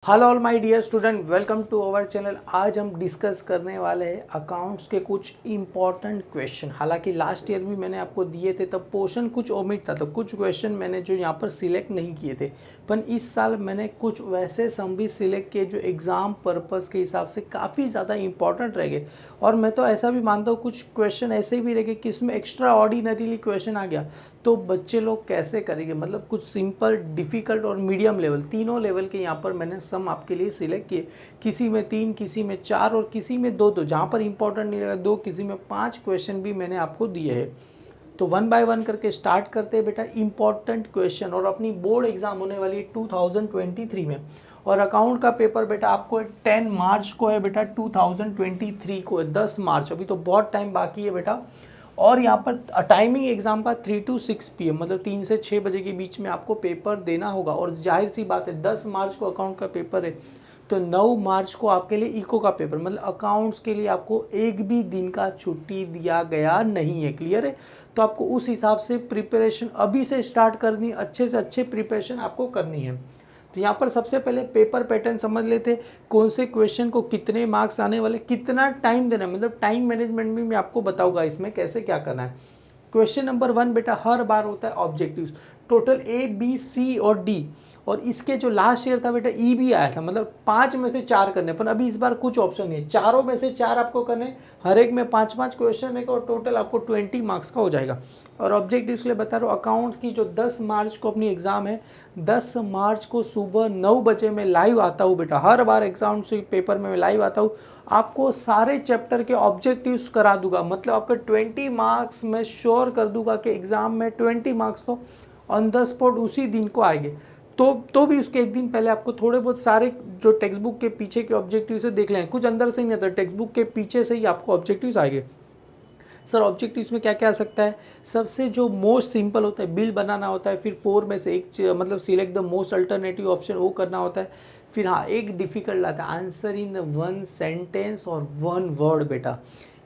Hello all my dear student, welcome to our channel. आज हम discuss करने वाले हैं अकाउंट्स के कुछ इम्पॉर्टेंट क्वेश्चन। हालांकि लास्ट ईयर भी मैंने आपको दिए थे, तब पोर्शन कुछ ओमिट था, तो कुछ क्वेश्चन मैंने जो यहाँ पर सिलेक्ट नहीं किए थे। पर इस साल मैंने कुछ वैसे सम भी सिलेक्ट किए जो एग्ज़ाम पर्पज़ के हिसाब से काफ़ी ज़्यादा इंपॉर्टेंट रह गए। और मैं तो ऐसा भी मानता हूँ कुछ क्वेश्चन ऐसे भी रह गए कि इसमें एक्स्ट्रा ऑर्डिनरीली क्वेश्चन आ गया तो बच्चे लोग कैसे करेंगे। मतलब कुछ सिंपल, डिफ़िकल्ट और मीडियम लेवल, तीनों लेवल के यहाँ पर मैंने सम आपके लिए सिलेक्ट किए। किसी में 3, किसी में 4 और किसी में 2, जहाँ पर इंपॉर्टेंट नहीं लगा 2, किसी में 5 क्वेश्चन भी मैंने आपको दिए हैं। तो वन बाय वन करके स्टार्ट करते हैं बेटा इंपॉर्टेंट क्वेश्चन। और अपनी बोर्ड एग्जाम होने वाली है 2023 में, और अकाउंट का पेपर बेटा आपको 10 मार्च को है बेटा, 2023 को है 10 मार्च। अभी तो बहुत टाइम बाकी है बेटा। और यहाँ पर टाइमिंग एग्ज़ाम का 3 to 6 PM, मतलब 3 से 6 बजे के बीच में आपको पेपर देना होगा। और जाहिर सी बात है 10 मार्च को अकाउंट का पेपर है, तो 9 मार्च को आपके लिए इको का पेपर, मतलब अकाउंट्स के लिए आपको एक भी दिन का छुट्टी दिया गया नहीं है। क्लियर है? तो आपको उस हिसाब से प्रिपरेशन अभी से स्टार्ट करनी, अच्छे से अच्छे प्रिपरेशन आपको करनी है। तो यहाँ पर सबसे पहले पेपर पैटर्न समझ लेते, कौन से क्वेश्चन को कितने मार्क्स आने वाले, कितना टाइम देना है, मतलब टाइम मैनेजमेंट भी मैं आपको बताऊंगा इसमें कैसे क्या करना है। क्वेश्चन नंबर 1 बेटा हर बार होता है objectives, total A, B, C और D। और इसके जो लास्ट ईयर था बेटा ई भी आया था, मतलब 5 में से 4 करने, पर अभी इस बार कुछ ऑप्शन नहीं है, चारों में से 4 आपको करने, हर एक में 5-5 क्वेश्चन है और टोटल आपको 20 मार्क्स का हो जाएगा। और ऑब्जेक्टिव्स के लिए बता रहा हूँ, अकाउंट की जो 10 मार्च को अपनी एग्ज़ाम है, 10 मार्च को सुबह 9 बजे मैं लाइव आता हूँ बेटा। हर बार एग्जाम से पेपर में मैं लाइव आता हूँ, आपको सारे चैप्टर के ऑब्जेक्टिव्स करा दूंगा। मतलब आपके 20 मार्क्स मैं श्योर कर दूंगा कि एग्ज़ाम में 20 मार्क्स तो ऑन द स्पॉट उसी दिन को आएंगे। तो भी उसके एक दिन पहले आपको थोड़े बहुत सारे जो टेक्स्ट बुक के पीछे के ऑब्जेक्टिव से देख लें, कुछ अंदर से ही नहीं आता, टेक्स्ट बुक के पीछे से ही आपको ऑब्जेक्टिव्स आएंगे। सर ऑब्जेक्टिव्स में क्या क्या आ सकता है? सबसे जो मोस्ट सिंपल होता है बिल बनाना होता है, फिर 4 में से एक मतलब select the most alternative option वो करना होता है। फिर हाँ, एक डिफ़िकल्ट आता है आंसर इन 1 सेंटेंस और 1 वर्ड बेटा।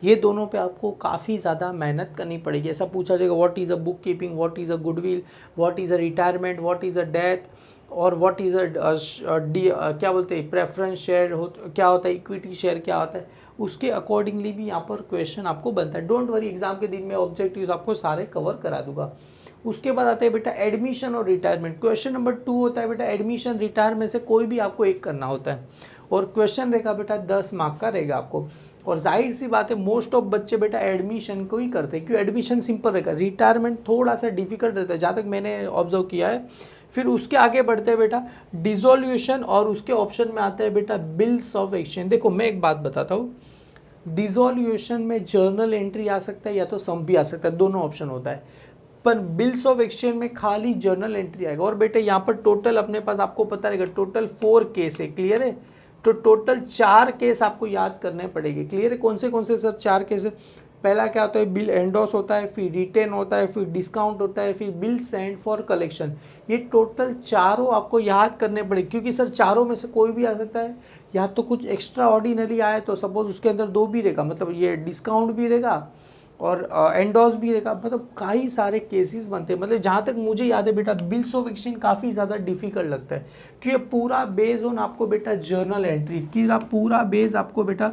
ये दोनों पे आपको काफ़ी ज़्यादा मेहनत करनी पड़ेगी। ऐसा पूछा जाएगा what is a book keeping, what is a goodwill, what is a retirement, what is a death, और व्हाट इज़ क्या बोलते हैं प्रेफरेंस शेयर क्या होता है, इक्विटी शेयर क्या होता है, उसके अकॉर्डिंगली भी यहाँ पर क्वेश्चन आपको बनता है। डोंट वरी, एग्जाम के दिन में ऑब्जेक्टिव्स आपको सारे कवर करा दूंगा। उसके बाद आते हैं बेटा एडमिशन और रिटायरमेंट। क्वेश्चन नंबर 2 होता है बेटा एडमिशन रिटायर में से कोई भी आपको एक करना होता है, और क्वेश्चन रहेगा बेटा 10 मार्क का रहेगा आपको। और जाहिर सी बात है मोस्ट ऑफ बच्चे बेटा एडमिशन को ही करते हैं, क्यों? एडमिशन सिंपल रहेगा, रिटायरमेंट थोड़ा सा डिफिकल्ट रहता है जहाँ तक मैंने ऑब्जर्व किया है। फिर उसके आगे बढ़ते हैं बेटा डिसोल्यूशन, और उसके ऑप्शन में आता है बेटा बिल्स ऑफ एक्सचेंज। देखो मैं एक बात बताता हूँ, डिसोल्यूशन में जर्नल एंट्री आ सकता है या तो सम भी आ सकता है, दोनों ऑप्शन होता है। पर बिल्स ऑफ एक्सचेंज में खाली जर्नल एंट्री आएगा। और बेटे यहाँ पर टोटल अपने पास आपको पता रहेगा टोटल 4 केस है। क्लियर है? तो टोटल 4 केस आपको याद करने पड़ेंगे। क्लियर है? कौन से सर 4 केस है? पहला क्या होता है? बिल एंडोस होता है, फिर रिटेन होता है, फिर डिस्काउंट होता है, फिर बिल सेंड फॉर कलेक्शन। ये टोटल चारों आपको याद करने पड़ेंगे, क्योंकि सर चारों में से कोई भी आ सकता है, या तो कुछ एक्स्ट्रा ऑर्डिनरी आए तो सपोज उसके अंदर 2 भी रहेगा, मतलब ये डिस्काउंट भी रहेगा और एंडोस भी रहेगा। मतलब कई सारे केसेस बनते हैं। मतलब जहाँ तक मुझे याद है बेटा बिल्स ऑफ एक्सचेंज काफ़ी ज़्यादा डिफिकल्ट लगता है, क्योंकि पूरा बेस ऑन आपको बेटा जर्नल एंट्री की, पूरा बेस आपको बेटा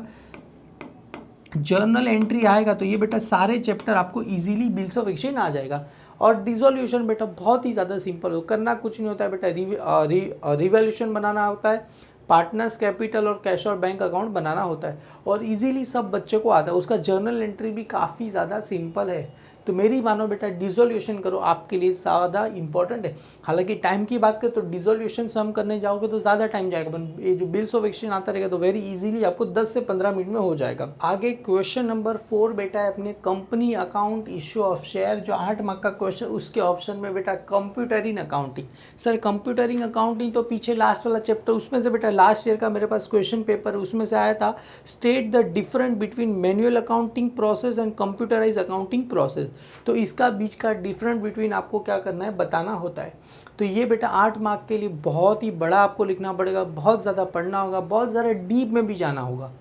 जर्नल एंट्री आएगा, तो ये बेटा सारे चैप्टर आपको इजीली बिल्स ऑफ एक्सचेंज आ जाएगा। और डिसोल्यूशन बेटा बहुत ही ज़्यादा सिंपल हो, करना कुछ नहीं होता है बेटा, रिवॉल्यूशन बनाना होता है, पार्टनर्स कैपिटल और कैश और बैंक अकाउंट बनाना होता है, और इजीली सब बच्चे को आता है। उसका जर्नल एंट्री भी काफ़ी ज़्यादा सिंपल है। तो मेरी मानो बेटा डिसोल्यूशन करो, आपके लिए ज़्यादा इंपॉर्टेंट है। हालांकि टाइम की बात करें तो डिसोल्यूशन सम करने जाओगे तो ज़्यादा टाइम जाएगा, पर ये जो बिल्स ऑफ एक्सचेंज आता रहेगा तो वेरी इजीली आपको 10 से 15 मिनट में हो जाएगा। आगे क्वेश्चन नंबर 4 बेटा है अपने company account issue of share, जो 8 मार्क का क्वेश्चन। उसके ऑप्शन में बेटा कंप्यूटरिंग अकाउंटिंग। सर कंप्यूटरिंग अकाउंटिंग तो पीछे लास्ट वाला चैप्टर, उसमें से बेटा लास्ट ईयर का मेरे पास क्वेश्चन पेपर उसमें से आया था, state the difference between manual accounting process and computerize accounting process. तो इसका बीच का डिफरेंस बिटवीन आपको क्या करना है, बताना होता है। तो ये बेटा 8 मार्क के लिए बहुत ही बड़ा आपको लिखना पड़ेगा, बहुत ज़्यादा पढ़ना होगा, बहुत ज़्यादा डीप में भी जाना होगा।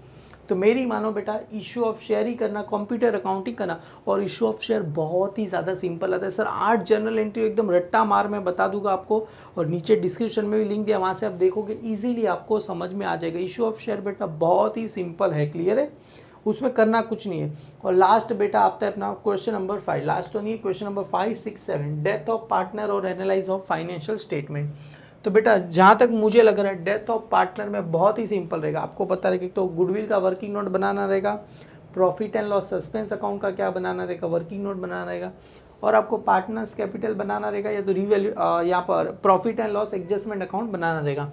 तो मेरी मानो बेटा इशू ऑफ शेयर ही करना, कंप्यूटर अकाउंटिंग करना, और इशू ऑफ शेयर बहुत ही ज़्यादा सिंपल आता है सर। 8 जर्नल एंट्री एकदम रट्टा मार मैं बता दूंगा आपको, और नीचे डिस्क्रिप्शन में भी लिंक दिया, वहाँ से आप देखोगे ईजिली आपको समझ में आ जाएगा। इशू ऑफ शेयर बेटा बहुत ही सिंपल है, क्लियर है, उसमें करना कुछ नहीं है। और लास्ट बेटा आता है अपना क्वेश्चन नंबर 5, लास्ट तो नहीं है, question number 5, 6, 7, death of partner और एनालाइज ऑफ फाइनेंशियल स्टेटमेंट। तो बेटा जहाँ तक मुझे लग रहा है डेथ ऑफ पार्टनर में बहुत ही सिंपल रहेगा। आपको पता रहेगा तो गुडविल का वर्किंग नोट बनाना रहेगा, profit and loss suspense account का क्या बनाना रहेगा, वर्किंग नोट बनाना रहेगा, और आपको पार्टनर्स कैपिटल बनाना रहेगा, या तो रिवैल्यू यहाँ पर profit and loss adjustment account बनाना रहेगा।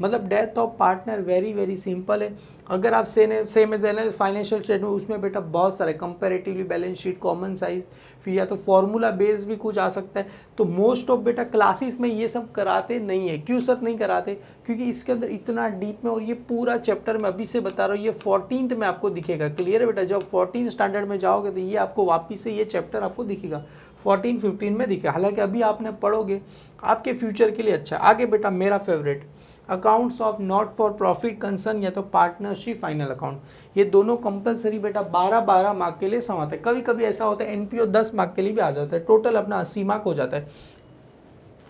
मतलब death of partner very very simple है। अगर आप same as in financial statement, उसमें बेटा बहुत सारे comparatively balance sheet, common size, फिर या तो फॉर्मूला बेस भी कुछ आ सकता है। तो मोस्ट ऑफ बेटा क्लासेस में ये सब कराते नहीं है। क्यों सर नहीं कराते? क्योंकि इसके अंदर इतना डीप में, और ये पूरा चैप्टर मैं अभी से बता रहा हूँ, ये 14th में आपको दिखेगा, क्लियर है बेटा। जब 14th स्टैंडर्ड में जाओगे तो ये आपको वापिस से ये चैप्टर आपको दिखेगा, 14-15 में दिखेगा। हालांकि अभी आपने पढ़ोगे आपके फ्यूचर के लिए अच्छा। आगे बेटा मेरा favourite accounts of not for profit concern या तो पार्टनरशिप फाइनल अकाउंट, ये दोनों कंपलसरी बेटा 12-12 मार्क के लिए सम आता है। कभी कभी ऐसा होता है एनपीओ 10 मार्क के लिए भी आ जाता है, टोटल अपना 80 मार्क हो जाता है।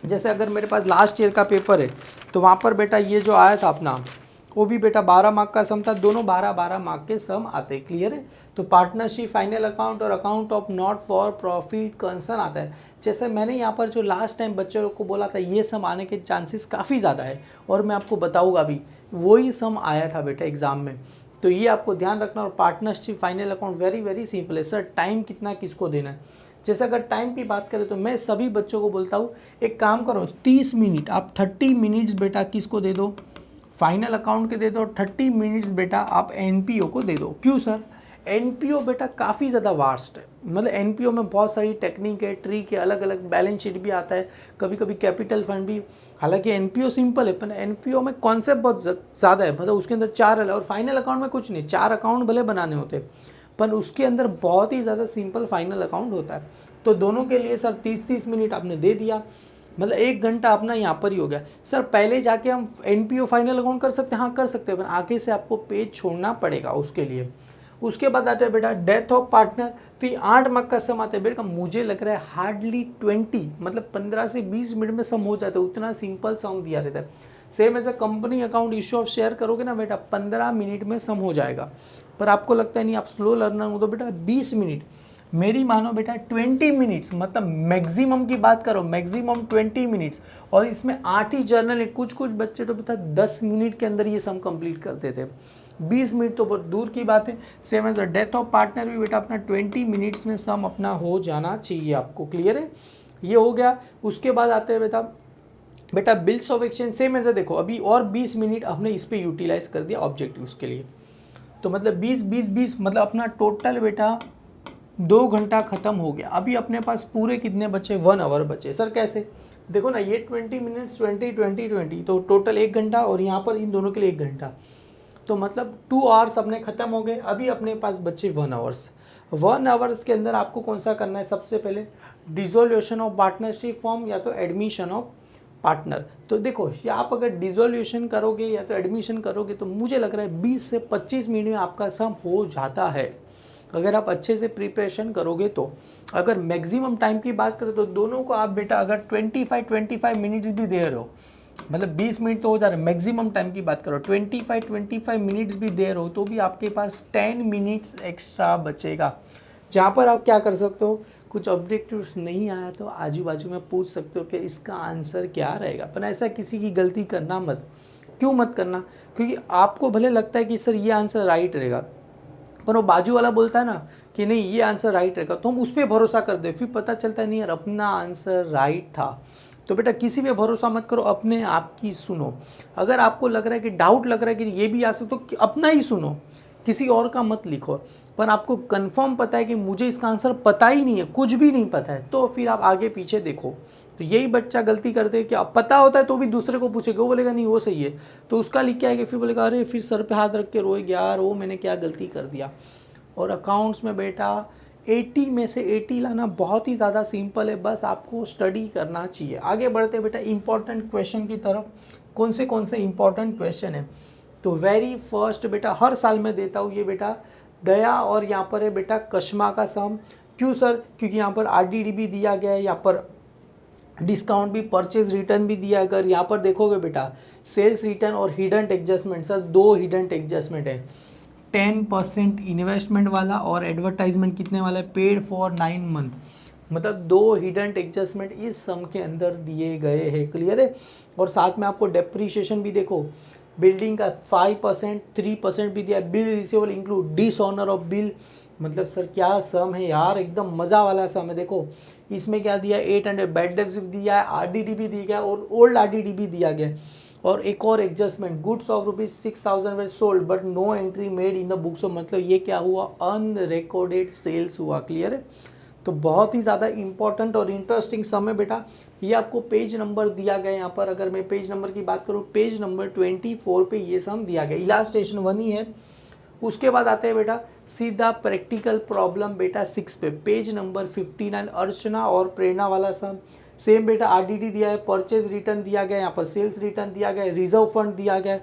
जैसे अगर मेरे पास लास्ट ईयर का पेपर है तो वहाँ पर बेटा ये जो आया था अपना, वो भी बेटा 12 मार्क का सम था, दोनों 12-12 मार्क के सम आते हैं, क्लियर है। तो पार्टनरशिप फाइनल अकाउंट और account of not for profit concern आता है। जैसे मैंने यहाँ पर जो लास्ट टाइम बच्चों को बोला था, ये सम आने के चांसेस काफ़ी ज़्यादा है, और मैं आपको बताऊँगा भी वही सम आया था बेटा एग्जाम में। तो ये आपको ध्यान रखना। और partnership final account very very simple है सर। टाइम कितना किसको देना है, जैसे अगर टाइम की बात करें तो मैं सभी बच्चों को बोलता हूँ एक काम करो, 30 मिनट आप 30 मिनट्स बेटा किसको दे दो, फाइनल अकाउंट के दे दो, 30 मिनट्स बेटा आप एनपीओ को दे दो। क्यों सर? एनपीओ बेटा काफ़ी ज़्यादा वास्ट है, मतलब एनपीओ में बहुत सारी टेक्निक है, ट्रिक है, अलग अलग बैलेंस शीट भी आता है, कभी कभी कैपिटल फंड भी। हालांकि एनपीओ सिंपल है, पर एनपीओ में कॉन्सेप्ट बहुत ज़्यादा है, मतलब उसके अंदर 4 अलग, और फाइनल अकाउंट में कुछ नहीं, 4 अकाउंट भले बनाने होते पर उसके अंदर बहुत ही ज़्यादा सिंपल फाइनल अकाउंट होता है। तो दोनों के लिए सर 30-30 मिनट आपने दे दिया, मतलब 1 घंटा अपना यहाँ पर ही हो गया। सर पहले जाके हम एनपीओ फाइनल अकाउंट कर सकते हैं, हाँ कर सकते हैं, पर आगे से आपको पेज छोड़ना पड़ेगा उसके लिए। उसके बाद आता है बेटा डेथ ऑफ पार्टनर, तो ये 8 मार्क का सम आता है बेटा। मुझे लग रहा है हार्डली 20, मतलब 15 से 20 मिनट में सम हो जाता है, उतना सिंपल सम दिया रहता है। Same as a company account issue of share करोगे ना बेटा, 15 मिनट में सम हो जाएगा। पर आपको लगता है नहीं, आप स्लो लर्नर हो तो बेटा 20 मिनट, मेरी मानो बेटा 20 मिनट्स, मतलब मैक्सिमम की बात करो, मैक्सिमम 20 मिनट्स। और इसमें 8 ही जर्नल है, कुछ कुछ बच्चे तो बेटा 10 मिनट के अंदर ये सम कंप्लीट करते थे, 20 मिनट तो बहुत दूर की बात है। Same as death of partner भी बेटा अपना 20 मिनट्स में सम अपना हो जाना चाहिए आपको, क्लियर है। ये हो गया। उसके बाद आते हैं बेटा bills of exchange. Same as देखो अभी और 20 मिनट हमने इस पर यूटिलाइज कर दिया ऑब्जेक्टिव्स के लिए, तो मतलब 20 मतलब अपना टोटल बेटा 2 घंटा खत्म हो गया। अभी अपने पास पूरे कितने बचे, 1 आवर बचे। सर कैसे? देखो ना, ये 20 मिनट्स 20 तो टोटल 1 घंटा, और यहाँ पर इन दोनों के लिए 1 घंटा, तो मतलब 2 आवर्स अपने खत्म हो गए। अभी अपने पास बचे 1 आवर्स। 1 आवर्स के अंदर आपको कौन सा करना है? सबसे पहले डिसोल्यूशन ऑफ पार्टनरशिप फॉर्म या तो एडमिशन ऑफ पार्टनर। तो देखो ये आप अगर डिसोल्यूशन करोगे या तो एडमिशन करोगे तो मुझे लग रहा है 20 से 25 मिनट में आपका सम हो जाता है, अगर आप अच्छे से प्रिपरेशन करोगे तो। अगर मैक्सिमम टाइम की बात करें तो दोनों को आप बेटा अगर 25 मिनट्स भी दे रहे हो, मतलब 20 मिनट तो हो जा रहा है, मैक्सिमम टाइम की बात करो 25 मिनट्स भी दे रहे हो, तो भी आपके पास 10 मिनट्स एक्स्ट्रा बचेगा, जहाँ पर आप क्या कर सकते हो, कुछ ऑब्जेक्टिव्स नहीं आया तो आजू बाजू में पूछ सकते हो कि इसका आंसर क्या रहेगा। पर ऐसा किसी की गलती करना मत। क्यों मत करना? क्योंकि आपको भले लगता है कि सर ये आंसर राइट रहेगा, पर वो बाजू वाला बोलता है ना कि नहीं ये आंसर राइट रहेगा, तो हम उस पर भरोसा कर दे, फिर पता चलता है नहीं यार अपना आंसर राइट था। तो बेटा किसी पे भरोसा मत करो, अपने आप की सुनो। अगर आपको लग रहा है कि डाउट लग रहा है कि ये भी आ सकता तो अपना ही सुनो, किसी और का मत लिखो। पर आपको कंफर्म पता है कि मुझे इसका आंसर पता ही नहीं है, कुछ भी नहीं पता है, तो फिर आप आगे पीछे देखो। तो यही बच्चा गलती करते हैं कि आप पता होता है तो भी दूसरे को पूछेगा, वो बोलेगा नहीं वो सही है, तो उसका लिख के आएगा, फिर बोलेगा अरे फिर सर पे हाथ रख के रोएगा यार वो मैंने क्या गलती कर दिया। और अकाउंट्स में बेटा 80 में से 80 लाना बहुत ही ज़्यादा सिंपल है, बस आपको स्टडी करना चाहिए। आगे बढ़ते बेटा इंपॉर्टेंट क्वेश्चन की तरफ। कौन से इंपॉर्टेंट क्वेश्चन है? तो वेरी फर्स्ट बेटा हर साल मैं देता हूँ ये बेटा दया, और यहाँ पर है बेटा कशमा का सम। क्यों सर? क्योंकि यहाँ पर आरडीडी भी दिया गया है, यहाँ पर डिस्काउंट भी, परचेज रिटर्न भी दिया। अगर यहाँ पर देखोगे बेटा सेल्स रिटर्न और hidden adjustment, sir 2 hidden adjustment है, 10% इन्वेस्टमेंट वाला और एडवर्टाइजमेंट कितने वाला है, पेड फॉर 9 मंथ, मतलब 2 हिडन एडजस्टमेंट इस सम के अंदर दिए गए हैं। क्लियर है? और साथ में आपको डेप्रीशिएशन भी देखो, बिल्डिंग का 5%, 3% भी दिया, bill receivable include dishonour of bill, मतलब सर क्या सम है यार, एकदम मज़ा वाला सम है। देखो इसमें क्या दिया, 800 बैड डेब्ट भी दिया है, आरडीडी भी दिया गया और ओल्ड आरडीडी भी दिया गया। और एक और adjustment, goods of ₹6,000 we sold but no entry made in the books of, मतलब ये क्या हुआ, अनरिकॉर्डेड सेल्स हुआ। क्लियर है? तो बहुत ही ज़्यादा इंपॉर्टेंट और इंटरेस्टिंग सम है बेटा। ये आपको पेज नंबर दिया गया यहाँ पर, अगर मैं पेज नंबर की बात करूँ, पेज नंबर 24 पे ये सम दिया गया। इलास्ट्रेशन 1 ही है। उसके बाद आते हैं बेटा सीधा प्रैक्टिकल प्रॉब्लम बेटा 6 पे, पेज नंबर 59, अर्चना और प्रेरणा वाला सम। सेम बेटा आरडीडी दिया है, परचेज रिटर्न दिया गया, यहाँ पर सेल्स रिटर्न दिया गया, रिजर्व फंड दिया गया,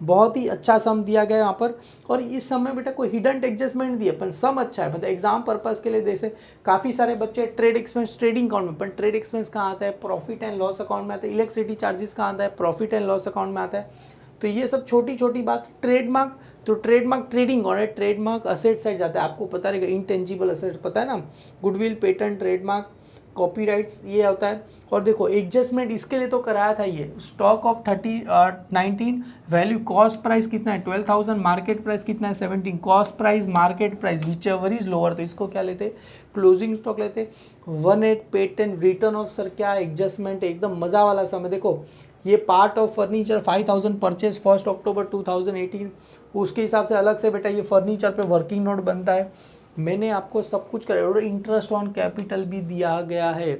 बहुत ही अच्छा सम दिया गया यहाँ पर। और इस सम में बेटा कोई हिडन एडजस्टमेंट दिए, पर सम अच्छा है, मतलब एग्जाम पर्पस के लिए। जैसे काफ़ी सारे बच्चे ट्रेड एक्सपेंस ट्रेडिंग अकाउंट में, पर ट्रेड एक्सपेंस कहाँ आता है, प्रॉफिट एंड लॉस अकाउंट में आता है। इलेक्ट्रिसिटी चार्जेस कहाँ आता है, प्रॉफिट एंड लॉस अकाउंट में आता है। तो ये सब छोटी छोटी बात। ट्रेडमार्क, तो ट्रेडमार्क ट्रेडिंग और ट्रेडमार्क असेट साइड जाता है, आपको पता रहेगा, इंटेंजिबल असेट पता है ना, गुडविल, पेटेंट, ट्रेडमार्क, कॉपीराइट्स, ये होता है। और देखो एडजस्टमेंट इसके लिए तो कराया था, ये stock of 19, value cost price कितना है 12,000, मार्केट प्राइस कितना है 17, cost price market price which ever is lower, तो इसको क्या लेते, क्लोजिंग स्टॉक लेते। 18 पेटेंट रिटर्न ऑफ, सर क्या एडजस्टमेंट है, एकदम मज़ा वाला समय। देखो ये पार्ट ऑफ फर्नीचर 5,000 परचेज 1 अक्टूबर 2018, उसके हिसाब से अलग से बेटा ये फर्नीचर पे वर्किंग नोट बनता है। मैंने आपको सब कुछ कराया और इंटरेस्ट ऑन कैपिटल भी दिया गया है।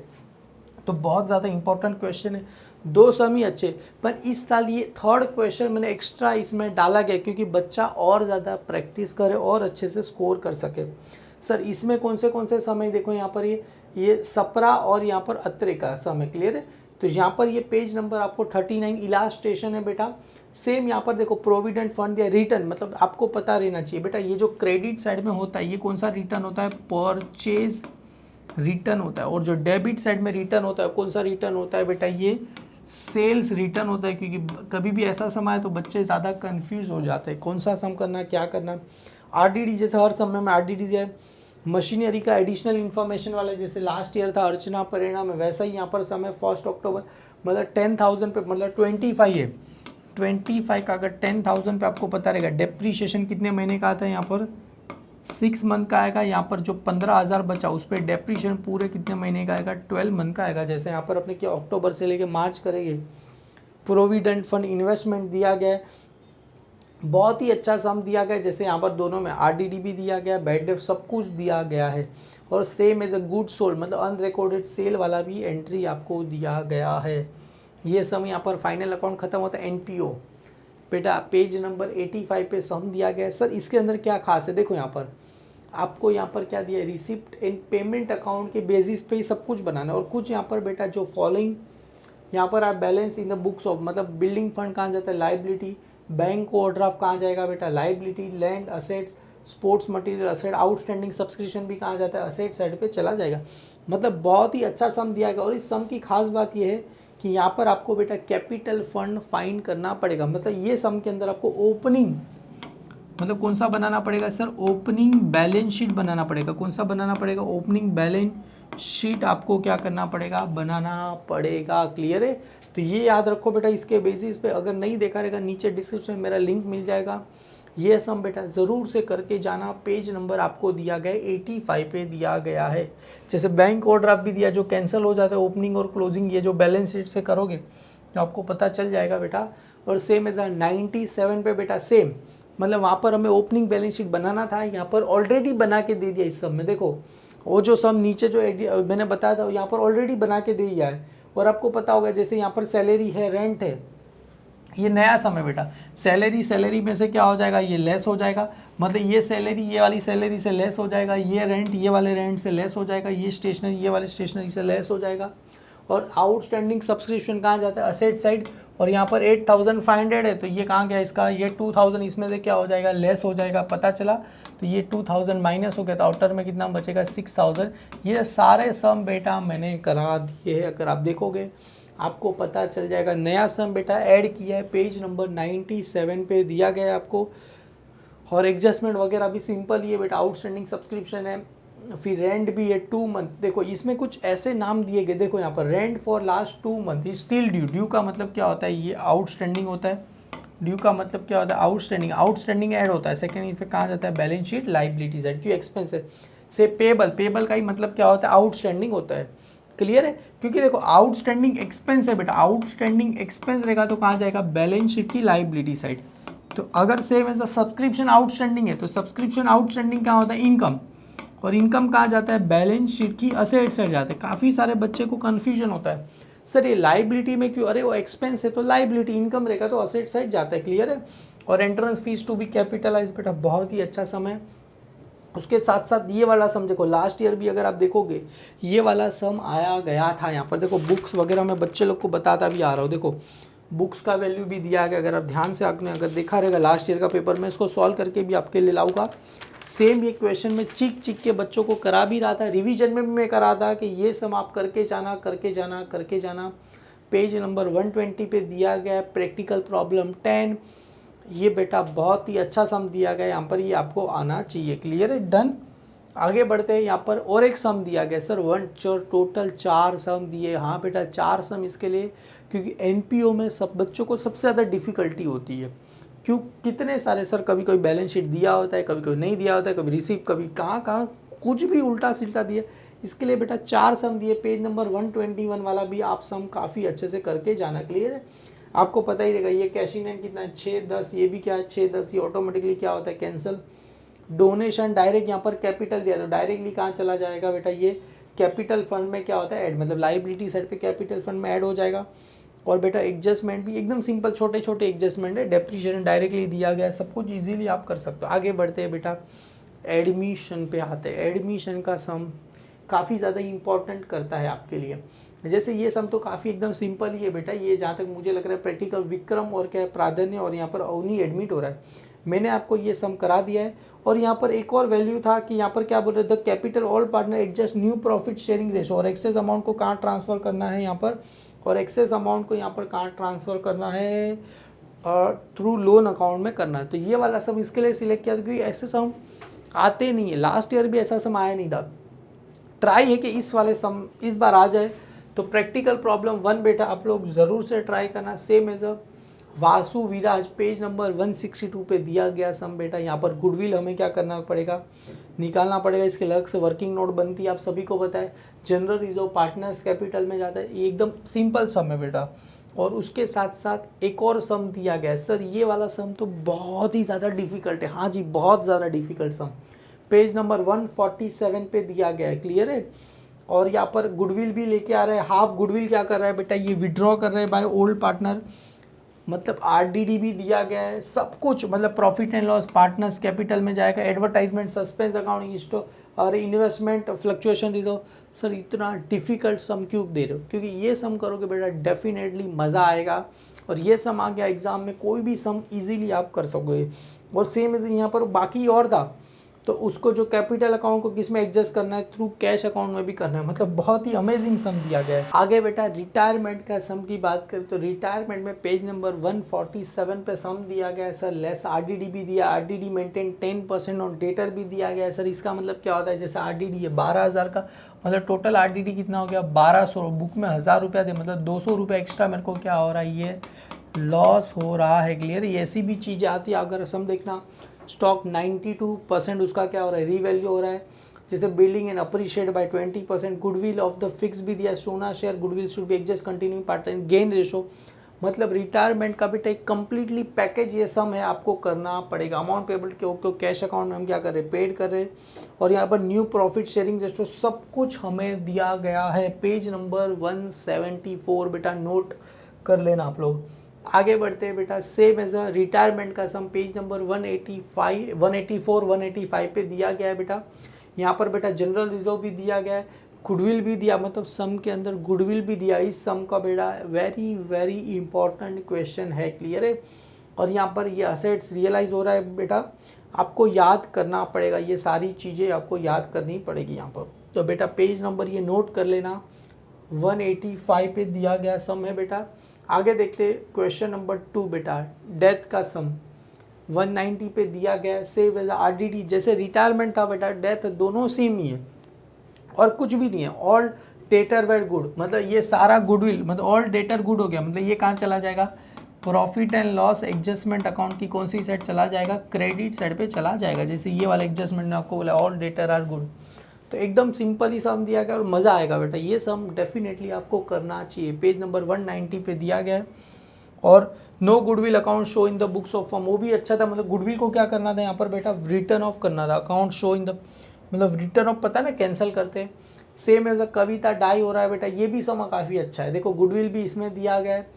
तो बहुत ज़्यादा इंपॉर्टेंट क्वेश्चन है, 2 सम ही अच्छे, पर इस साल ये 3rd क्वेश्चन मैंने एक्स्ट्रा इसमें डाला गया क्योंकि बच्चा और ज़्यादा प्रैक्टिस करे और अच्छे से स्कोर कर सके। सर इसमें कौन से समय, देखो यहाँ पर ये सपरा और यहाँ पर अत्रे का समय। क्लियर है? तो यहाँ पर ये पेज नंबर आपको 39 इलास्ट्रेशन है बेटा। सेम यहाँ पर देखो प्रोविडेंट फंड या रिटर्न, मतलब आपको पता रहना चाहिए बेटा, ये जो क्रेडिट साइड में होता है ये कौन सा रिटर्न होता है, परचेज रिटर्न होता है। और जो डेबिट साइड में रिटर्न होता है कौन सा रिटर्न होता है बेटा, ये सेल्स रिटर्न होता है। क्योंकि कभी भी ऐसा समय है तो बच्चे ज़्यादा कंफ्यूज हो जाते हैं, कौन सा सम करना, क्या करना। आरडीडी जैसे हर समय में आरडीडी है, मशीनरी का एडिशनल इन्फॉर्मेशन वाला जैसे लास्ट ईयर था अर्चना परिणाम में, वैसा ही यहाँ पर समय 1 अक्टूबर, मतलब 10,000 पे, मतलब 25 है, 25 का अगर 10,000 पे आपको पता रहेगा। डेप्रीशिएशन कितने महीने का आता है, यहाँ पर 6 मंथ का आएगा। यहाँ पर जो 15,000 बचा उस पर डेप्रीशिएशन पूरे कितने महीने का आएगा, 12 मंथ का आएगा। जैसे यहाँ पर अपने क्या अक्टूबर से लेके मार्च करेंगे। प्रोविडेंट फंड इन्वेस्टमेंट दिया गया, बहुत ही अच्छा सम दिया गया। जैसे यहाँ पर दोनों में आरडीडी भी दिया गया, बैड डेट सब कुछ दिया गया है। और same as a good sold, मतलब अनरिकॉर्डेड सेल वाला भी एंट्री आपको दिया गया है। ये सम यहाँ पर फाइनल अकाउंट खत्म होता है। एनपीओ बेटा पेज नंबर 85 पे सम दिया गया है। सर इसके अंदर क्या खास है, देखो यहाँ पर आपको यहाँ पर क्या दिया है, रिसिप्ट एंड पेमेंट अकाउंट के बेसिस पे ही सब कुछ बनाना है। और कुछ यहाँ पर बेटा जो फॉलोइंग, यहाँ पर आप balance in the books of, मतलब बिल्डिंग फंड कहाँ जाता है, लाइबिलिटी, बैंक ओवरड्राफ्ट कहाँ जाएगा बेटा, liability, land assets, sports material asset, outstanding subscription भी कहाँ जाता है, असेट साइड पे चला जाएगा। मतलब बहुत ही अच्छा सम दिया गया। और इस सम की खास बात यह है कि यहाँ पर आपको बेटा कैपिटल फंड फाइंड करना पड़ेगा। मतलब ये सम के अंदर आपको ओपनिंग, मतलब कौन सा बनाना पड़ेगा सर, ओपनिंग बैलेंस शीट बनाना पड़ेगा। कौन सा बनाना पड़ेगा, ओपनिंग बैलेंस शीट आपको क्या करना पड़ेगा, बनाना पड़ेगा। क्लियर है? तो ये याद रखो बेटा, इसके बेसिस पे अगर नहीं देखा रहेगा नीचे डिस्क्रिप्शन में मेरा लिंक मिल जाएगा। ये सम बेटा ज़रूर से करके जाना। पेज नंबर आपको दिया गया 85 पे दिया गया है। जैसे बैंक ओवरड्राफ्ट भी दिया जो कैंसिल हो जाता है, ओपनिंग और क्लोजिंग, ये जो बैलेंस शीट से करोगे तो आपको पता चल जाएगा बेटा। और सेम एज 97 पे बेटा सेम, मतलब वहाँ पर हमें ओपनिंग बैलेंस शीट बनाना था, यहाँ पर ऑलरेडी बना के दे दिया। इस सब में देखो वो जो सम नीचे जो मैंने बताया था यहाँ पर ऑलरेडी बना के दे दिया है। और आपको पता होगा जैसे यहाँ पर सैलरी है, रेंट है, ये नया सम है बेटा। सैलरी में से क्या हो जाएगा, ये लेस हो जाएगा, मतलब ये सैलरी ये वाली सैलरी से लेस हो जाएगा, ये रेंट ये वाले रेंट से लेस हो जाएगा, ये स्टेशनरी ये वाले स्टेशनरी से लेस हो जाएगा। और आउटस्टैंडिंग सब्सक्रिप्शन कहाँ जाता है, असेट साइड, और यहाँ पर 8500 है, तो ये कहाँ गया इसका, ये 2000 इसमें से क्या हो जाएगा, लेस हो जाएगा, पता चला। तो ये 2000 माइनस हो गया, तो आउटर में कितना बचेगा, 6000। ये सारे सम बेटा मैंने करा दिए है, अगर आप देखोगे आपको पता चल जाएगा। नया सम बेटा ऐड किया है, पेज नंबर 97 पे दिया गया है आपको। और एडजस्टमेंट वगैरह भी सिंपल ही है बेटा। आउटस्टैंडिंग सब्सक्रिप्शन है, फिर रेंट भी है 2 मंथ। देखो इसमें कुछ ऐसे नाम दिए गए, देखो यहाँ पर rent for last 2 month still due. Due का मतलब क्या होता है, ये आउटस्टैंडिंग होता है। ड्यू का मतलब क्या होता है, आउटस्टैंडिंग। आउटस्टैंडिंग ऐड होता है सेकंड इफेक्ट कहाँ जाता है, बैलेंस शीट लाइबिलिटी साइड। क्यों, एक्सपेंस है। से पेबल, पेबल का ही मतलब क्या होता है, आउटस्टैंडिंग होता है। क्लियर है, क्योंकि देखो आउटस्टैंडिंग एक्सपेंस है बेटा, आउटस्टैंडिंग एक्सपेंस रहेगा तो कहाँ जाएगा, बैलेंस शीट की लाइबिलिटी साइड। तो अगर सेम ऐसा सब्सक्रिप्शन आउटस्टैंडिंग है, तो सब्सक्रिप्शन आउटस्टैंडिंग क्या होता है, इनकम। और इनकम कहाँ जाता है, बैलेंस शीट की असेट साइड जाता है। काफ़ी सारे बच्चे को कन्फ्यूजन होता है, सर ये लाइबिलिटी में क्यों, अरे वो एक्सपेंस है तो लाइबिलिटी, इनकम रहेगा तो असेट साइड जाता है। क्लियर है। और entrance fees to be capitalize बेटा, बहुत ही अच्छा सम है। उसके साथ साथ ये वाला सम देखो, लास्ट ईयर भी अगर आप देखोगे ये वाला सम आया गया था। यहाँ पर देखो बुक्स वगैरह में बच्चे लोग को बताता भी आ रहा हूँ। देखो बुक्स का वैल्यू भी दिया गया, अगर आप ध्यान से आपने अगर देखा रहेगा लास्ट ईयर का पेपर में, इसको सॉल्व करके भी आपके लिए लाऊंगा। सेम ये क्वेश्चन में चिक के बच्चों को करा भी रहा था, रिवीजन में भी मैं करा था कि ये सम आप करके जाना करके जाना करके जाना। पेज नंबर 120 पे दिया गया प्रैक्टिकल प्रॉब्लम 10। ये बेटा बहुत ही अच्छा सम दिया गया यहाँ पर, ये आपको आना चाहिए। क्लियर है, डन। आगे बढ़ते हैं, यहाँ पर और एक सम दिया गया सर, टोटल 4 सम दिए। हाँ बेटा 4 सम इसके लिए, क्योंकि एनपीओ में सब बच्चों को सबसे ज़्यादा डिफ़िकल्टी होती है। क्यों, कितने सारे सर, कभी कोई बैलेंस शीट दिया होता है, कभी कोई नहीं दिया होता है, कभी रिसीव, कभी कहाँ कुछ भी उल्टा सील्टा दिया। इसके लिए बेटा 4 सम दिए। पेज नंबर 121 वाला भी आप सम काफ़ी अच्छे से करके जाना। क्लियर है, आपको पता ही रहेगा। ये कैशिंग एंड कितना है, 6-10, ये भी क्या है 6-10, ये ऑटोमेटिकली क्या होता है, कैंसिल। डोनेशन डायरेक्ट यहाँ पर कैपिटल दिया तो डायरेक्टली कहाँ चला जाएगा बेटा, ये कैपिटल फंड में क्या होता है, ऐड, मतलब लाइबिलिटी साइड पे कैपिटल फंड में ऐड हो जाएगा। और बेटा एडजस्टमेंट भी एकदम सिंपल, छोटे छोटे एडजस्टमेंट है। डेप्रिशिएशन डायरेक्टली दिया गया है, सब कुछ इजीली आप कर सकते हो। आगे बढ़ते हैं बेटा, एडमिशन पे आते हैं। एडमिशन का सम काफ़ी ज़्यादा इंपॉर्टेंट करता है आपके लिए। जैसे ये सम तो काफ़ी एकदम सिंपल ही है बेटा, ये जहाँ तक मुझे लग रहा है प्रैक्टिकल विक्रम और क्या है, प्राधान्य, और यहाँ पर अवनी एडमिट हो रहा है। मैंने आपको ये सम करा दिया है। और यहाँ पर एक और वैल्यू था कि यहाँ पर क्या बोल रहे थे, the capital all partner adjust new profit sharing ratio. और एक्सेस अमाउंट को कहाँ ट्रांसफ़र करना है यहाँ पर, और एक्सेस अमाउंट को यहाँ पर कहाँ ट्रांसफ़र करना है, थ्रू लोन अकाउंट में करना है। तो ये वाला सम इसके लिए सिलेक्ट किया क्योंकि ऐसे सम आते नहीं है, लास्ट ईयर भी ऐसा सम आया नहीं था। ट्राई है कि इस वाले सम इस बार आ जाए। तो प्रैक्टिकल प्रॉब्लम 1 बेटा आप लोग ज़रूर से ट्राई करना। Same as a Vasu Viraj, page number 162 पे दिया गया सम बेटा। यहाँ पर गुडविल हमें क्या करना पड़ेगा, निकालना पड़ेगा। इसके अलग से वर्किंग नोट बनती है, आप सभी को पता है। जनरल रिजर्व पार्टनर्स कैपिटल में जाता है। ये एकदम सिंपल सम है बेटा। और उसके साथ साथ एक और सम दिया गया है। सर ये वाला सम तो बहुत ही ज़्यादा डिफिकल्ट है। हाँ जी, बहुत ज़्यादा डिफिकल्ट सम, पेज नंबर 147 पे दिया गया है। क्लियर है। और यहाँ पर गुडविल भी लेके आ रहा है। हाफ गुडविल क्या कर रहा है बेटा, ये विड्रॉ कर रहे हैं बाय ओल्ड पार्टनर, मतलब आरडीडी भी दिया गया है। सब कुछ मतलब profit and loss partners capital में जाएगा। एडवर्टाइजमेंट, सस्पेंस अकाउंट, स्टॉक और इन्वेस्टमेंट, फ्लक्चुएशन रिजर्व। सर इतना डिफिकल्ट सम क्यों दे रहे हो, क्योंकि ये सम करोगे बेटा डेफिनेटली मज़ा आएगा। और ये सम आ गया एग्जाम में, कोई भी सम इजीली आप कर सकोगे। और सेम यहाँ पर बाकी और था, तो उसको जो कैपिटल अकाउंट को किस में एडजस्ट करना है, थ्रू कैश अकाउंट में भी करना है। मतलब बहुत ही अमेजिंग सम दिया गया है। आगे बेटा रिटायरमेंट का सम की बात करें तो रिटायरमेंट में पेज नंबर 147 पे सम दिया गया है। सर लेस आरडीडी भी दिया, आरडीडी मेंटेन 10% ऑन डेटर भी दिया गया है। सर इसका मतलब क्या होता है, जैसे आरडीडी है 12,000 का, मतलब टोटल आरडीडी कितना हो गया 1200। बुक में 1000 रुपया थे, मतलब 200 रुपया एक्स्ट्रा मेरे को क्या हो रहा है, ये लॉस हो रहा है। क्लियर, ऐसी भी चीज़ें आती है। अगर सम देखना, स्टॉक 92% उसका क्या हो रहा है, रीवैल्यू हो रहा है। जैसे building and appreciate by 20%। Goodwill of the fix भी दिया, सोना share goodwill should be adjust continuing partner gain ratio. मतलब रिटायरमेंट का बेटा एक कंप्लीटली पैकेज ये सम है, आपको करना पड़ेगा। अमाउंट पेबल के कैश अकाउंट में हम क्या कर रहे हैं, पेड कर रहे हैं। और यहाँ पर न्यू प्रॉफिट शेयरिंग रेशो सब कुछ हमें दिया गया है। पेज नंबर 174 बेटा नोट कर लेना आप लोग। आगे बढ़ते हैं बेटा, सेम एज अ रिटायरमेंट का सम पेज नंबर 184 185 पे दिया गया है बेटा। यहाँ पर बेटा जनरल रिजर्व भी दिया गया है। गुडविल भी दिया, मतलब सम के अंदर गुडविल भी दिया। इस सम का बेटा वेरी वेरी इंपॉर्टेंट क्वेश्चन है, क्लियर है। और यहाँ पर ये असेट्स रियलाइज हो रहा है बेटा, आपको याद करना पड़ेगा, ये सारी चीज़ें आपको याद करनी पड़ेगी यहाँ पर। तो बेटा पेज नंबर ये नोट कर लेना, 185 पे दिया गया सम है बेटा। आगे देखते क्वेश्चन नंबर 2 बेटा, डेथ का सम 190 पे दिया गया है। सेव एज आरडीडी, जैसे रिटायरमेंट था बेटा, डेथ दोनों सेम ही है और कुछ भी नहीं है। ऑल डेटर वेर गुड, मतलब ये सारा गुडविल, मतलब ऑल डेटर गुड हो गया, मतलब ये कहाँ चला जाएगा, profit and loss adjustment account की कौन सी साइड चला जाएगा, क्रेडिट साइड पे चला जाएगा। जैसे ये वाला एडजस्टमेंट ने आपको बोला ऑल डेटर आर गुड, तो एकदम सिंपल ही सम दिया गया और मज़ा आएगा बेटा। ये सम डेफिनेटली आपको करना चाहिए। पेज नंबर 190 पे दिया गया है। और no goodwill account show in the books of firm, वो भी अच्छा था, मतलब गुडविल को क्या करना था यहाँ पर बेटा, रिटर्न ऑफ करना था। अकाउंट शो इन द, मतलब रिटर्न ऑफ पता है ना, कैंसिल करते हैं। Same as a Kavita die हो रहा है बेटा, ये भी सम काफ़ी अच्छा है। देखो गुडविल भी इसमें दिया गया है,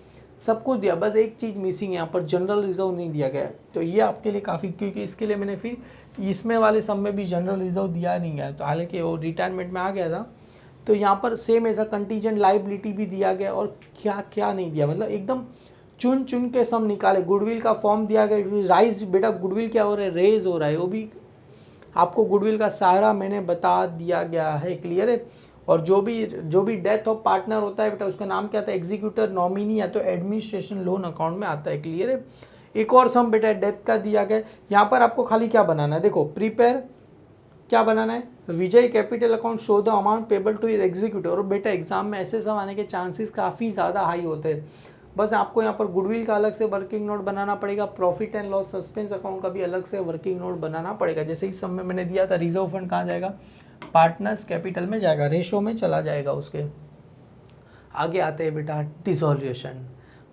सब कुछ दिया, बस एक चीज़ मिसिंग है यहाँ पर, जनरल रिजर्व नहीं दिया गया है। तो ये आपके लिए काफ़ी, क्योंकि इसके लिए मैंने फिर इसमें वाले सम में भी जनरल रिजर्व दिया नहीं गया, तो हालांकि वो रिटायरमेंट में आ गया था। तो यहाँ पर सेम ऐसा कंटीजेंट लाइबिलिटी भी दिया गया और क्या क्या नहीं दिया, मतलब एकदम चुन चुन के सम निकाले। गुडविल का फॉर्म दिया गया, राइज बेटा गुडविल क्या हो रहा है, रेज हो रहा है, वो भी आपको गुडविल का सारा मैंने बता दिया गया है, क्लियर है। और जो भी डेथ ऑफ पार्टनर होता है बेटा, उसका नाम क्या आता है, एग्जीक्यूटर, नॉमिनी या तो एडमिनिस्ट्रेशन लोन अकाउंट में आता है, क्लियर है। एक और सम बेटा डेथ का दिया गया, यहाँ पर आपको खाली क्या बनाना है, देखो प्रिपेयर क्या बनाना है, Vijay capital account show the amount payable to executor. और बेटा एग्जाम में ऐसे सम आने के चांसेस काफ़ी ज़्यादा हाई होते हैं। बस आपको यहाँ पर गुडविल का अलग से वर्किंग नोट बनाना पड़ेगा, profit and loss suspense account का भी अलग से वर्किंग नोट बनाना पड़ेगा। जैसे इस सम में मैंने दिया था, रिजर्व फंड कहाँ जाएगा, पार्टनर्स कैपिटल में जाएगा, रेशो में चला जाएगा उसके। आगे आते हैं बेटा डिसोल्यूशन,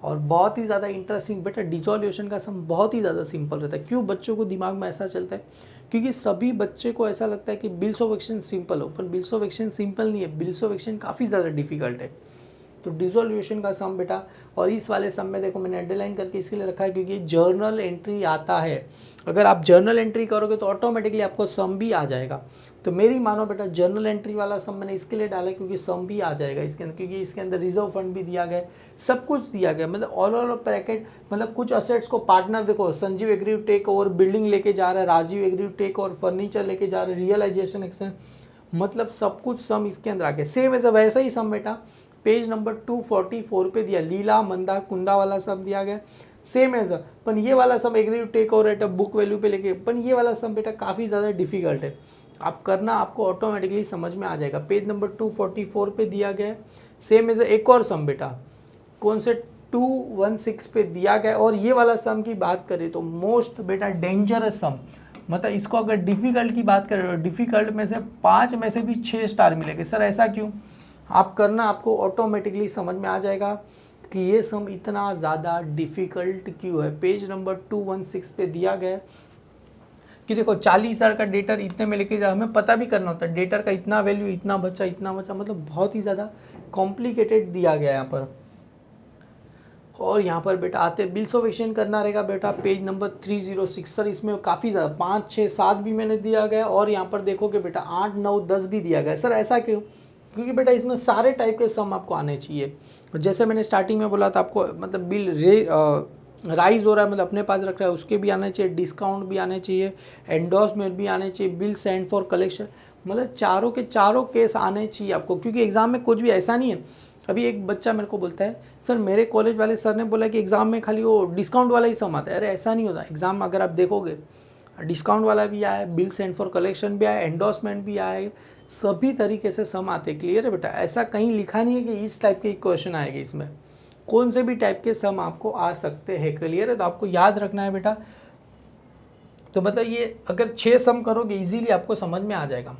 और बहुत ही ज़्यादा इंटरेस्टिंग बेटा, डिसोल्यूशन का सम बहुत ही ज़्यादा सिंपल रहता है। क्यों बच्चों को दिमाग में ऐसा चलता है, क्योंकि सभी बच्चे को ऐसा लगता है कि बिल्स ऑफ एक्सचेंज सिंपल हो, पर बिल्स ऑफ एक्सचेंज सिंपल नहीं है, बिल्स ऑफ एक्सचेंज काफ़ी ज़्यादा डिफिकल्ट है। तो डिसोल्यूशन का सम बेटा, और इस वाले सम में देखो मैंने अंडरलाइन करके इसके लिए रखा है क्योंकि जर्नल एंट्री आता है। अगर आप जर्नल एंट्री करोगे तो ऑटोमेटिकली आपको सम भी आ जाएगा। तो मेरी मानो बेटा जर्नल एंट्री वाला सम मैंने इसके लिए डाला क्योंकि सम भी आ जाएगा इसके अंदर, क्योंकि इसके अंदर रिजर्व फंड भी दिया गया, सब कुछ दिया गया, मतलब ऑल ओवर ब्रैकेट, मतलब कुछ असेट्स को पार्टनर, देखो Sanjeev agree to take over building लेके जा रहा है, Rajeev agree to take over furniture लेके जा रहा है, रियलाइजेशन एक्शन, मतलब सब कुछ सम इसके अंदर आ गया। सेम ऐसा वैसा ही सम बेटा पेज नंबर 244 पे दिया, लीला मंदा कुंदा वाला सब दिया गया, सेम एज पर ये वाला सब agree to take over at a book value पे लेके, पर ये वाला सब बेटा काफ़ी ज़्यादा डिफिकल्ट है, आप करना आपको ऑटोमेटिकली समझ में आ जाएगा। पेज नंबर 244 पे दिया गया है। सेम एज एक और सम बेटा कौन से 216 पे दिया गया, और ये वाला सम की बात करें तो मोस्ट बेटा डेंजरस सम, मतलब इसको अगर डिफ़िकल्ट की बात करें, डिफ़िकल्ट में से 5 में से भी 6 स्टार मिलेंगे। सर ऐसा क्यों, आप करना आपको ऑटोमेटिकली समझ में आ जाएगा कि ये सम इतना ज़्यादा डिफ़िकल्ट क्यों है। पेज नंबर 216 पे दिया गया कि देखो 40,000 का डेटर इतने में लेके जा, हमें पता भी करना होता है डेटर का इतना वैल्यू, इतना बचा, मतलब बहुत ही ज़्यादा कॉम्प्लिकेटेड दिया गया यहाँ पर। और यहाँ पर बेटा आते बिल्स ऑफ एक्सचेंज करना रहेगा बेटा, पेज नंबर 306। सर इसमें काफ़ी ज़्यादा 5, 6, 7 भी मैंने दिया गया, और यहाँ पर देखोगे बेटा 8, 9, 10 भी दिया गया। सर ऐसा क्यों, क्योंकि बेटा इसमें सारे टाइप के सम आपको आने चाहिए। जैसे मैंने स्टार्टिंग में बोला था आपको, मतलब बिल राइज हो रहा है, मतलब अपने पास रख रहा है, उसके भी आने चाहिए, डिस्काउंट भी आने चाहिए, एंडोर्समेंट भी आने चाहिए, बिल सेंड फॉर कलेक्शन, मतलब चारों के चारों केस आने चाहिए आपको, क्योंकि एग्ज़ाम में कुछ भी ऐसा नहीं है। अभी एक बच्चा मेरे को बोलता है सर मेरे कॉलेज वाले सर ने बोला कि एग्ज़ाम में खाली वो डिस्काउंट वाला ही सम आता है। अरे ऐसा नहीं होता, एग्ज़ाम में अगर आप देखोगे डिस्काउंट वाला भी आया है, बिल सेंड फॉर कलेक्शन भी आया, एंडोर्समेंट भी आया है, सभी तरीके से सम आते। क्लियर है बेटा, ऐसा कहीं लिखा नहीं है कि इस टाइप के क्वेश्चन आएंगे, इसमें कौन से भी टाइप के सम आपको आ सकते हैं। क्लियर है, तो आपको याद रखना है बेटा। तो मतलब ये अगर 6 सम करोगे इजीली आपको समझ में आ जाएगा।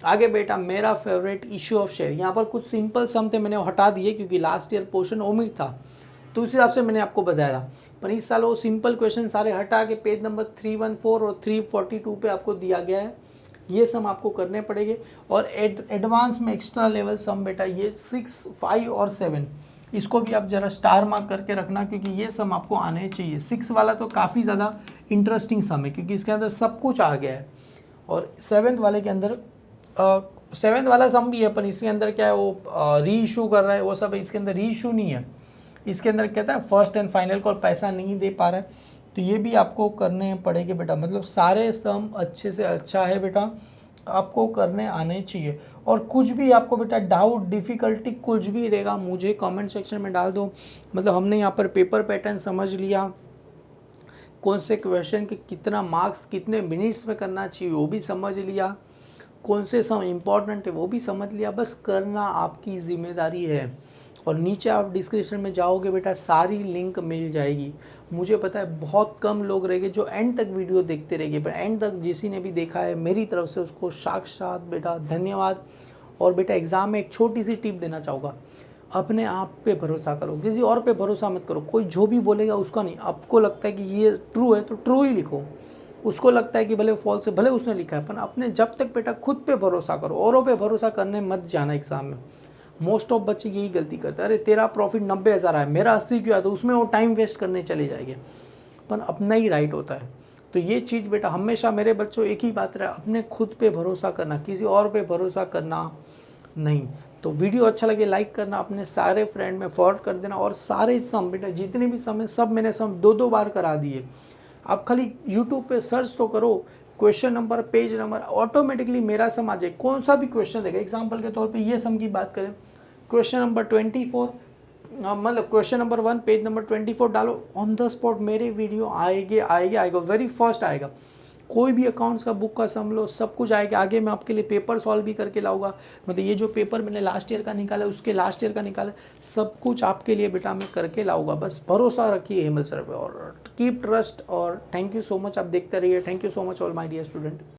आगे बेटा मेरा फेवरेट इशू ऑफ शेयर, यहाँ पर कुछ सिंपल सम थे मैंने हटा दिए क्योंकि लास्ट ईयर पोर्शन ओमिट था, तो उस हिसाब से मैंने आपको बताया था। पर इस साल वो सिंपल क्वेश्चन सारे हटा के पेज नंबर 314 और 342 पे आपको दिया गया है, ये सम आपको करने पड़ेंगे। और एडवांस में एक्स्ट्रा लेवल सम बेटा ये 6, 5 और 7, इसको भी आप ज़रा स्टार मार्क करके रखना क्योंकि ये सम आपको आने चाहिए। 6 वाला तो काफ़ी ज़्यादा इंटरेस्टिंग सम है क्योंकि इसके अंदर सब कुछ आ गया है, और 7th वाले के अंदर 7th वाला सम भी है, पर इसके अंदर क्या है वो री इशू कर रहा है वो सब है, इसके अंदर री इशू नहीं है। इसके अंदर कहता है फर्स्ट एंड फाइनल कॉल पैसा नहीं दे पा रहा है, तो ये भी आपको करने पड़ेंगे बेटा। मतलब सारे सम अच्छे से अच्छा है बेटा, आपको करने आने चाहिए। और कुछ भी आपको बेटा डाउट डिफ़िकल्टी कुछ भी रहेगा मुझे कमेंट सेक्शन में डाल दो। मतलब हमने यहाँ पर पेपर पैटर्न समझ लिया, कौन से क्वेश्चन के कितना मार्क्स कितने मिनट्स में करना चाहिए वो भी समझ लिया, कौन से सम इम्पॉर्टेंट है वो भी समझ लिया। बस करना आपकी ज़िम्मेदारी है। और नीचे आप डिस्क्रिप्शन में जाओगे बेटा सारी लिंक मिल जाएगी। मुझे पता है बहुत कम लोग रहेंगे जो एंड तक वीडियो देखते रहेंगे, पर एंड तक जिसी ने भी देखा है मेरी तरफ से उसको साक्षात बेटा धन्यवाद। और बेटा एग्ज़ाम में एक छोटी सी टिप देना चाहूँगा, अपने आप पे भरोसा करो, किसी और पे भरोसा मत करो। कोई जो भी बोलेगा उसका नहीं, आपको लगता है कि ये ट्रू है तो ट्रू ही लिखो, उसको लगता है कि भले फॉल्स है भले उसने लिखा है, पर अपने जब तक बेटा खुद पे भरोसा करो, औरों पे भरोसा करने मत जाना एग्ज़ाम में। मोस्ट ऑफ बच्चे यही गलती करते हैं, अरे तेरा प्रॉफिट 90,000 आया मेरा 80 क्यों आया, तो उसमें वो टाइम वेस्ट करने चले जाएंगे, पर अपना ही राइट होता है। तो ये चीज़ बेटा हमेशा मेरे बच्चों एक ही बात रहे, अपने खुद पे भरोसा करना, किसी और पे भरोसा करना नहीं। तो वीडियो अच्छा लगे लाइक करना, अपने सारे फ्रेंड में फॉरवर्ड कर देना। और सारे सम बेटा जितने भी सम है सब मैंने सम 2-2 बार करा दिए। आप खाली यूट्यूब पे सर्च तो करो, question number page number, automatically मेरा सम आ जाए। कौन सा भी क्वेश्चन देगा, एग्जाम्पल के तौर पे ये सम की बात करें, क्वेश्चन नंबर 24 मतलब क्वेश्चन नंबर 1 पेज नंबर 24 डालो, ऑन द स्पॉट मेरे वीडियो आएगा, वेरी फर्स्ट आएगा। कोई भी अकाउंट्स का बुक का सम लो, सब कुछ आएगा। आगे मैं आपके लिए पेपर सॉल्व भी करके लाऊंगा, मतलब ये जो पेपर मैंने लास्ट ईयर का निकाला उसके लास्ट ईयर का निकाला, सब कुछ आपके लिए बेटा मैं करके लाऊंगा। बस भरोसा रखिए हेमल सर पे और कीप ट्रस्ट। और थैंक यू सो मच, आप देखते रहिए। Thank you so much all my dear student.